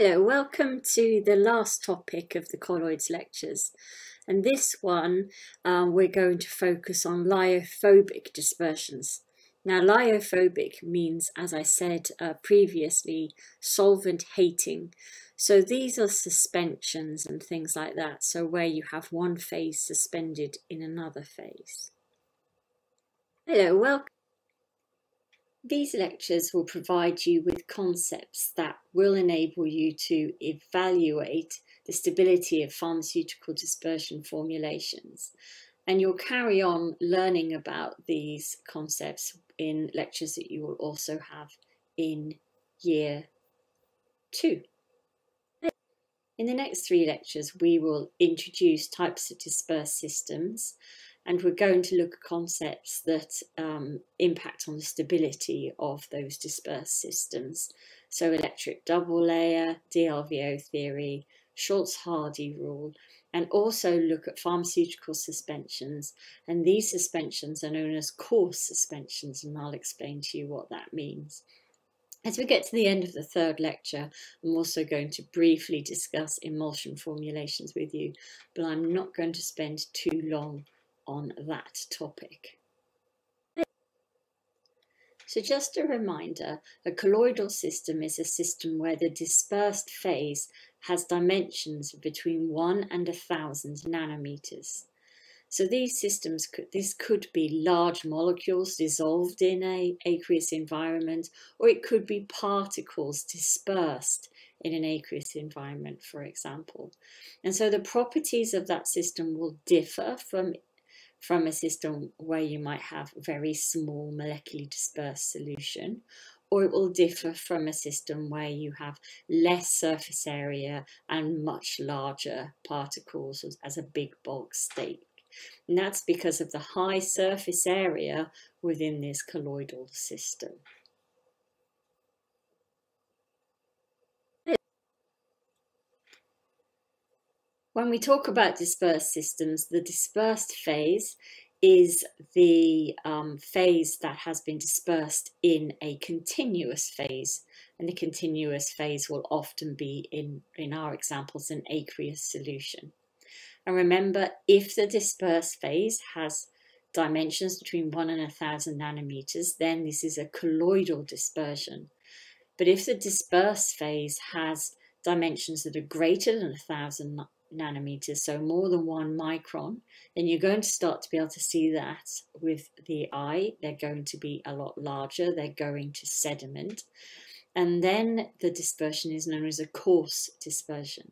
Hello, welcome to the last topic of the colloids lectures. And this one, we're going to focus on lyophobic dispersions. Now, lyophobic means, as I said previously, solvent hating. So these are suspensions and things like that. So where you have one phase suspended in another phase. Hello, welcome. These lectures will provide you with concepts that will enable you to evaluate the stability of pharmaceutical dispersion formulations. And you'll carry on learning about these concepts in lectures that you will also have in year 2. In the next 3 lectures, we will introduce types of dispersed systems, and we're going to look at concepts that impact on the stability of those dispersed systems. So electric double layer, DLVO theory, Schultz-Hardy rule, and also look at pharmaceutical suspensions. And these suspensions are known as coarse suspensions, and I'll explain to you what that means. As we get to the end of the 3rd lecture, I'm also going to briefly discuss emulsion formulations with you, but I'm not going to spend too long on that topic. So just a reminder, a colloidal system is a system where the dispersed phase has dimensions between 1 and 1,000 nanometers. So these systems, this could be large molecules dissolved in an aqueous environment, or it could be particles dispersed in an aqueous environment, for example. And so the properties of that system will differ from a system where you might have very small molecularly dispersed solution, or it will differ from a system where you have less surface area and much larger particles as a big bulk state. And that's because of the high surface area within this colloidal system. When we talk about dispersed systems, the dispersed phase is the phase that has been dispersed in a continuous phase. And the continuous phase will often be, in our examples, an aqueous solution. And remember, if the dispersed phase has dimensions between 1 and 1,000 nanometers, then this is a colloidal dispersion. But if the dispersed phase has dimensions that are greater than 1,000 nanometers, so more than 1 micron, then you're going to start to be able to see that with the eye. They're going to be a lot larger, they're going to sediment. And then the dispersion is known as a coarse dispersion,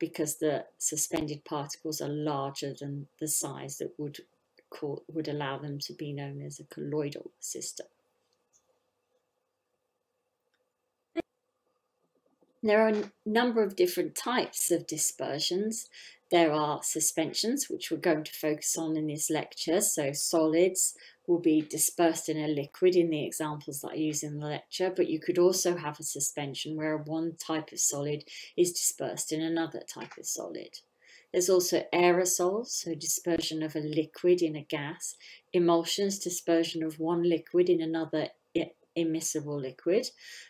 because the suspended particles are larger than the size that would allow them to be known as a colloidal system. There are a number of different types of dispersions. There are suspensions, which we're going to focus on in this lecture. So solids will be dispersed in a liquid in the examples that I use in the lecture, but you could also have a suspension where one type of solid is dispersed in another type of solid. There's also aerosols, so dispersion of a liquid in a gas, emulsions, dispersion of one liquid in another immiscible liquid,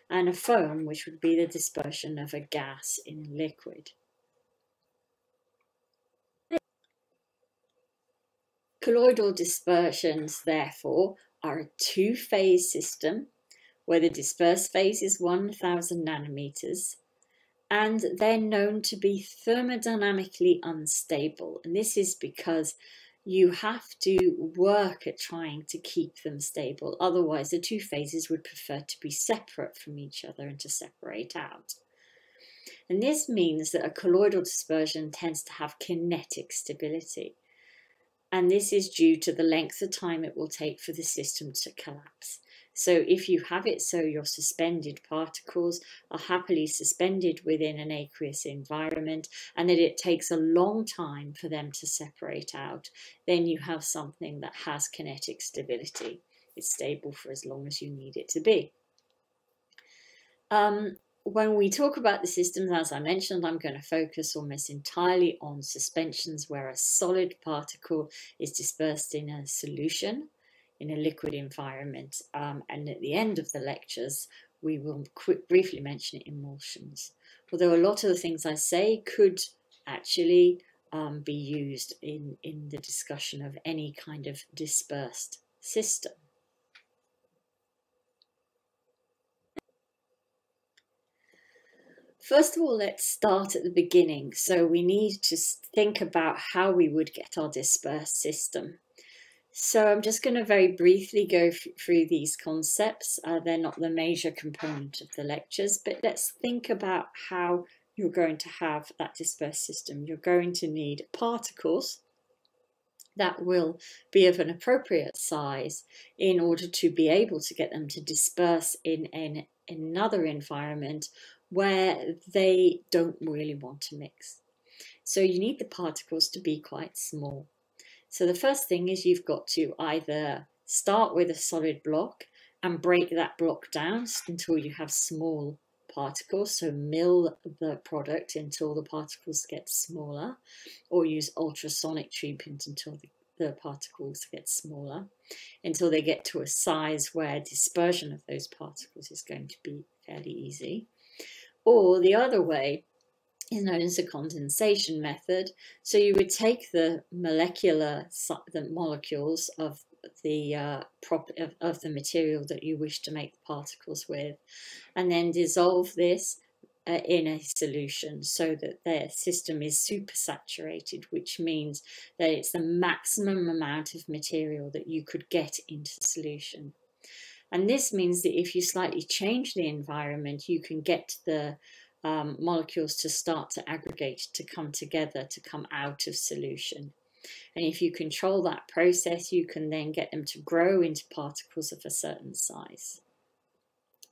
and a foam, which would be the dispersion of a gas in a liquid. Colloidal dispersions, therefore, are a 2-phase system where the dispersed phase is 1,000 nanometers, and they're known to be thermodynamically unstable. And this is because you have to work at trying to keep them stable. Otherwise, the 2 phases would prefer to be separate from each other and to separate out. And this means that a colloidal dispersion tends to have kinetic stability. And this is due to the length of time it will take for the system to collapse. So if you have it so your suspended particles are happily suspended within an aqueous environment, and that it takes a long time for them to separate out, then you have something that has kinetic stability. It's stable for as long as you need it to be. When we talk about the systems, as I mentioned, I'm going to focus almost entirely on suspensions where a solid particle is dispersed in a solution in a liquid environment. And at the end of the lectures, we will briefly mention emulsions. Although a lot of the things I say could actually be used in the discussion of any kind of dispersed system. First of all, let's start at the beginning. So we need to think about how we would get our dispersed system. So I'm just going to very briefly go through these concepts. They're not the major component of the lectures, but let's think about how you're going to have that dispersed system. You're going to need particles that will be of an appropriate size in order to be able to get them to disperse in another environment where they don't really want to mix. So you need the particles to be quite small. So the first thing is you've got to either start with a solid block and break that block down until you have small particles, so mill the product until the particles get smaller, or use ultrasonic treatment until the particles get smaller, until they get to a size where dispersion of those particles is going to be fairly easy. Or the other way is known as the condensation method. So you would take the molecules of the of the material that you wish to make the particles with, and then dissolve this in a solution so that their system is supersaturated, which means that it's the maximum amount of material that you could get into solution. And this means that if you slightly change the environment, you can get the molecules to start to aggregate, to come together, to come out of solution. And if you control that process, you can then get them to grow into particles of a certain size.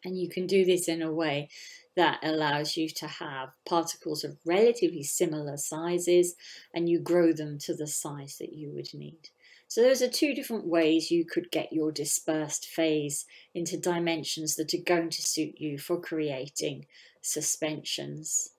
And you can do this in a way that allows you to have particles of relatively similar sizes, and you grow them to the size that you would need. So those are two different ways you could get your dispersed phase into dimensions that are going to suit you for creating suspensions.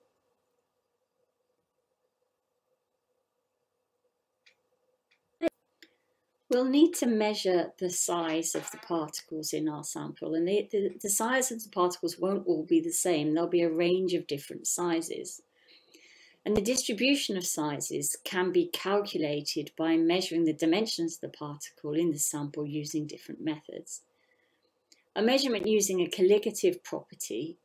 We'll need to measure the size of the particles in our sample, and the size of the particles won't all be the same. There'll be a range of different sizes. And the distribution of sizes can be calculated by measuring the dimensions of the particle in the sample using different methods. A measurement using a colligative property,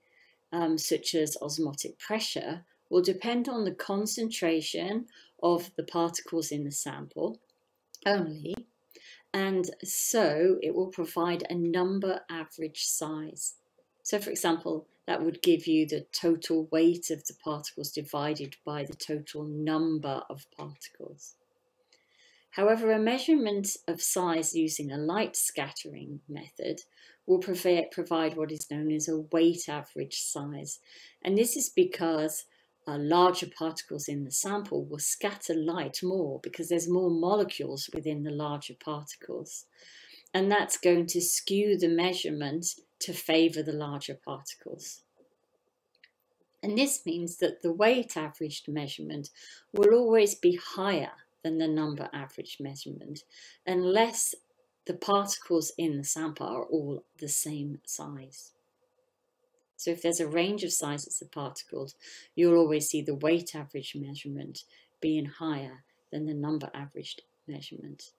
such as osmotic pressure, will depend on the concentration of the particles in the sample only, and so it will provide a number average size. So for example, that would give you the total weight of the particles divided by the total number of particles. However, a measurement of size using a light scattering method will provide what is known as a weight average size. And this is because larger particles in the sample will scatter light more because there's more molecules within the larger particles. And that's going to skew the measurement to favour the larger particles. And this means that the weight averaged measurement will always be higher than the number average measurement unless the particles in the sample are all the same size. So if there's a range of sizes of particles, you'll always see the weight average measurement being higher than the number averaged measurement.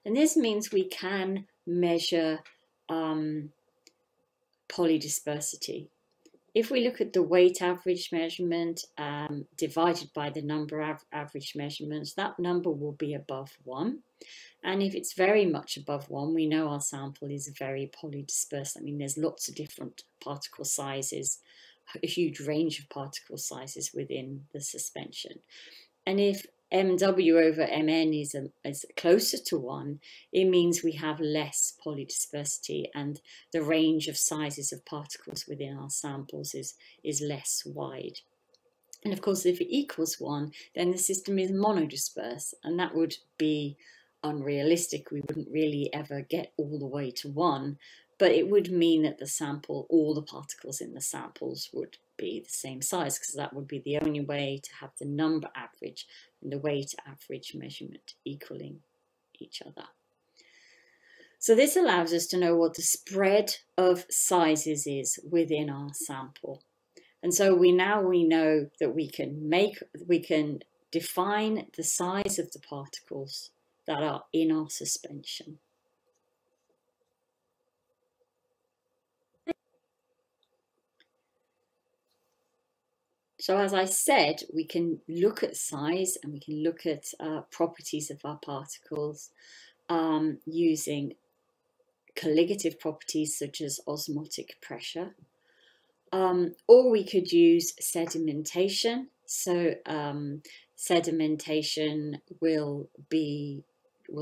And this means we can measure polydispersity. If we look at the weight average measurement divided by the number average measurements, that number will be above 1. And if it's very much above 1, we know our sample is very polydispersed. I mean, there's lots of different particle sizes, a huge range of particle sizes within the suspension. And if MW over MN is closer to 1, it means we have less polydispersity and the range of sizes of particles within our samples is less wide. And of course, if it equals 1, then the system is monodisperse, and that would be unrealistic. We wouldn't really ever get all the way to 1, but it would mean that the sample, all the particles in the samples would be the same size, because that would be the only way to have the number average and the weight average measurement equaling each other. So this allows us to know what the spread of sizes is within our sample. And so we know that we can define the size of the particles that are in our suspension. So as I said, we can look at size and we can look at properties of our particles using colligative properties such as osmotic pressure. Or we could use sedimentation. So sedimentation will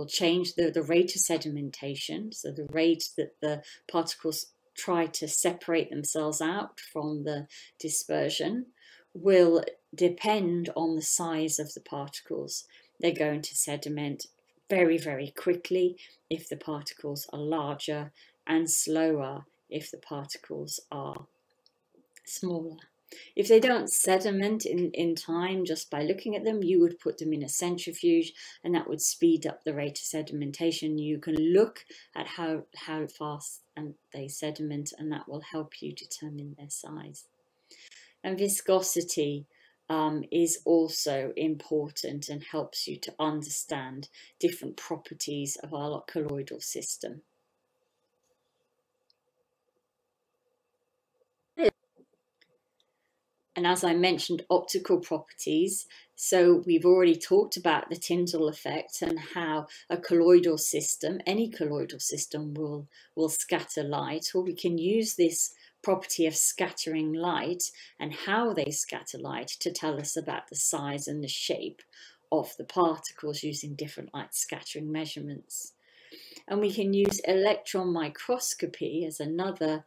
change the rate of sedimentation. So the rate that the particles try to separate themselves out from the dispersion will depend on the size of the particles. They're going to sediment very, very quickly if the particles are larger, and slower if the particles are smaller. If they don't sediment in time just by looking at them, you would put them in a centrifuge and that would speed up the rate of sedimentation. You can look at how fast they sediment, and that will help you determine their size. And viscosity is also important and helps you to understand different properties of our colloidal system. And as I mentioned, optical properties. So we've already talked about the Tyndall effect and how a colloidal system, any colloidal system, will scatter light. Or we can use this property of scattering light and how they scatter light to tell us about the size and the shape of the particles using different light scattering measurements. And we can use electron microscopy as another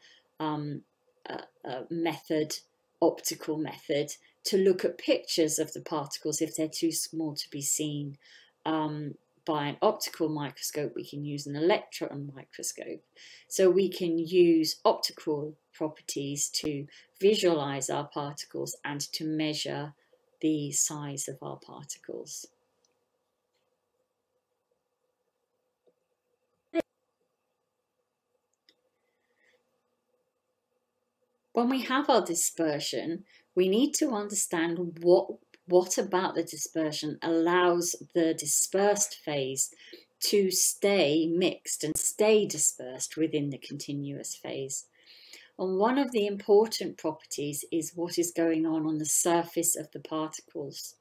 method, optical method, to look at pictures of the particles if they're too small to be seen by an optical microscope. We can use an electron microscope. So we can use optical properties to visualize our particles and to measure the size of our particles. When we have our dispersion, we need to understand what about the dispersion allows the dispersed phase to stay mixed and stay dispersed within the continuous phase. And one of the important properties is what is going on the surface of the particles.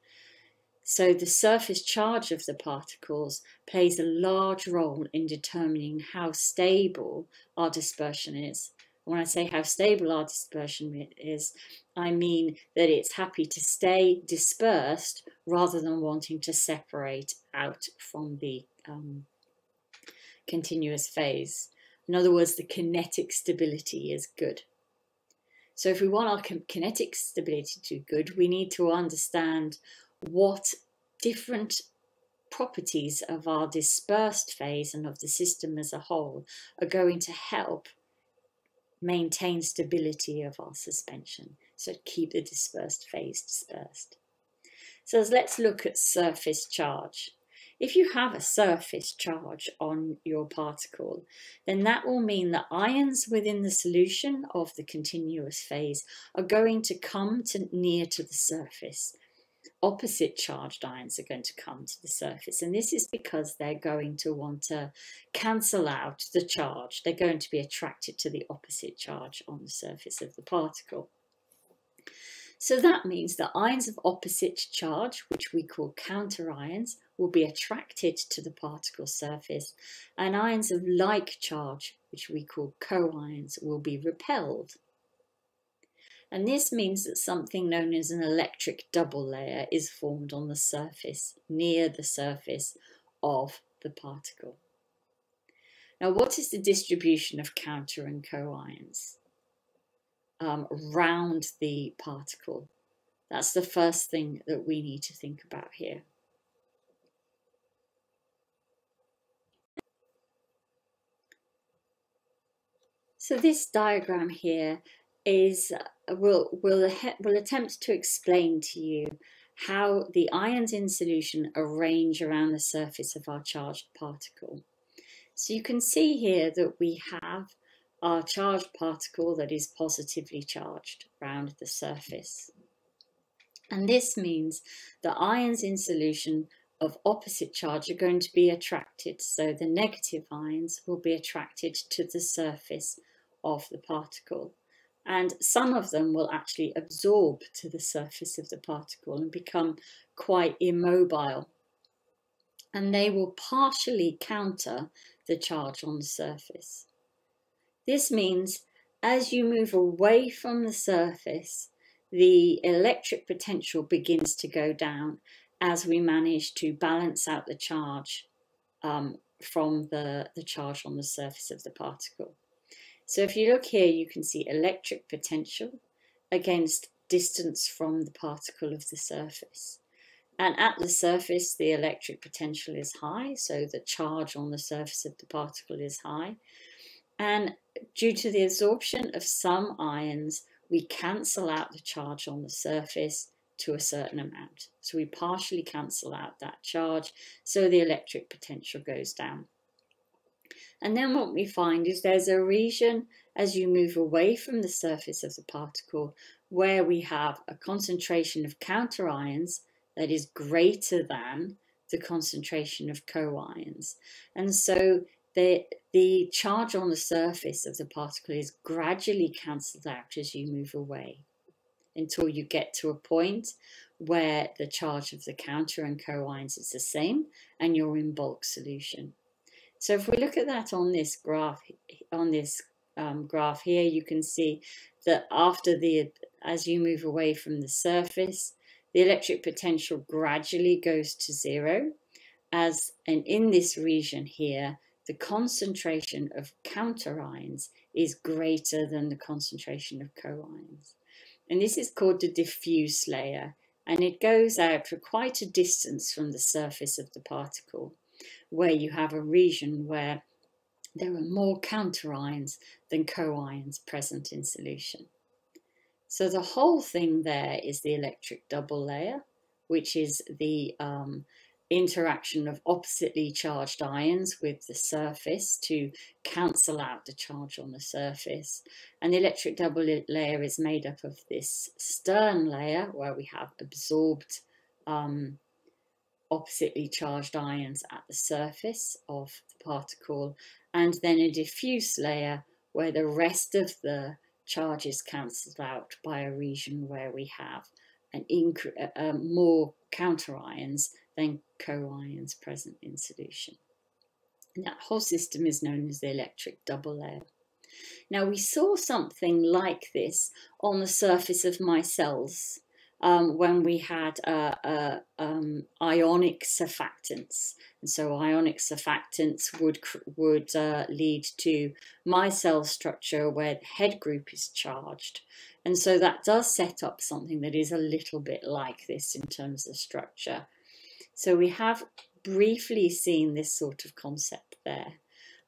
So the surface charge of the particles plays a large role in determining how stable our dispersion is. When I say how stable our dispersion is, I mean that it's happy to stay dispersed rather than wanting to separate out from the continuous phase. In other words, the kinetic stability is good. So if we want our kinetic stability to be good, we need to understand what different properties of our dispersed phase and of the system as a whole are going to help maintain stability of our suspension, so keep the dispersed phase dispersed. So let's look at surface charge. If you have a surface charge on your particle, then that will mean that ions within the solution of the continuous phase are going to come near to the surface. Opposite charged ions are going to come to the surface, and this is because they're going to want to cancel out the charge. They're going to be attracted to the opposite charge on the surface of the particle. So that means that ions of opposite charge, which we call counterions, will be attracted to the particle surface, and ions of like charge, which we call coions, will be repelled. And this means that something known as an electric double layer is formed on the surface, near the surface of the particle. Now, what is the distribution of counter and coions around the particle? That's the first thing that we need to think about here. So this diagram here will attempt to explain to you how the ions in solution arrange around the surface of our charged particle. So you can see here that we have our charged particle that is positively charged around the surface. And this means that ions in solution of opposite charge are going to be attracted. So the negative ions will be attracted to the surface of the particle. And some of them will actually absorb to the surface of the particle and become quite immobile. And they will partially counter the charge on the surface. This means as you move away from the surface, the electric potential begins to go down as we manage to balance out the charge from the charge on the surface of the particle. So if you look here, you can see electric potential against distance from the particle of the surface. And at the surface, the electric potential is high, so the charge on the surface of the particle is high. And due to the absorption of some ions, we cancel out the charge on the surface to a certain amount. So we partially cancel out that charge, so the electric potential goes down. And then what we find is there's a region as you move away from the surface of the particle where we have a concentration of counter ions that is greater than the concentration of co-ions. And so the charge on the surface of the particle is gradually cancelled out as you move away until you get to a point where the charge of the counter and co-ions is the same and you're in bulk solution. So if we look at that on this graph, graph here, you can see that as you move away from the surface, the electric potential gradually goes to zero, and in this region here, the concentration of counter ions is greater than the concentration of co-ions. And this is called the diffuse layer, and it goes out for quite a distance from the surface of the particle, where you have a region where there are more counter ions than co-ions present in solution. So the whole thing there is the electric double layer, which is the interaction of oppositely charged ions with the surface to cancel out the charge on the surface. And the electric double layer is made up of this stern layer where we have absorbed oppositely charged ions at the surface of the particle, and then a diffuse layer where the rest of the charge is cancelled out by a region where we have more counter ions than co-ions present in solution. And that whole system is known as the electric double layer. Now we saw something like this on the surface of my cells when we had ionic surfactants. And so ionic surfactants would lead to my cell structure where the head group is charged. And so that does set up something that is a little bit like this in terms of structure. So we have briefly seen this sort of concept there.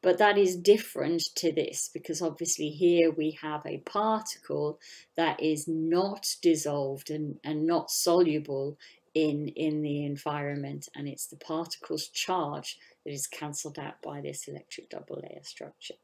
But that is different to this because obviously here we have a particle that is not dissolved and not soluble in the environment, and it's the particle's charge that is cancelled out by this electric double layer structure.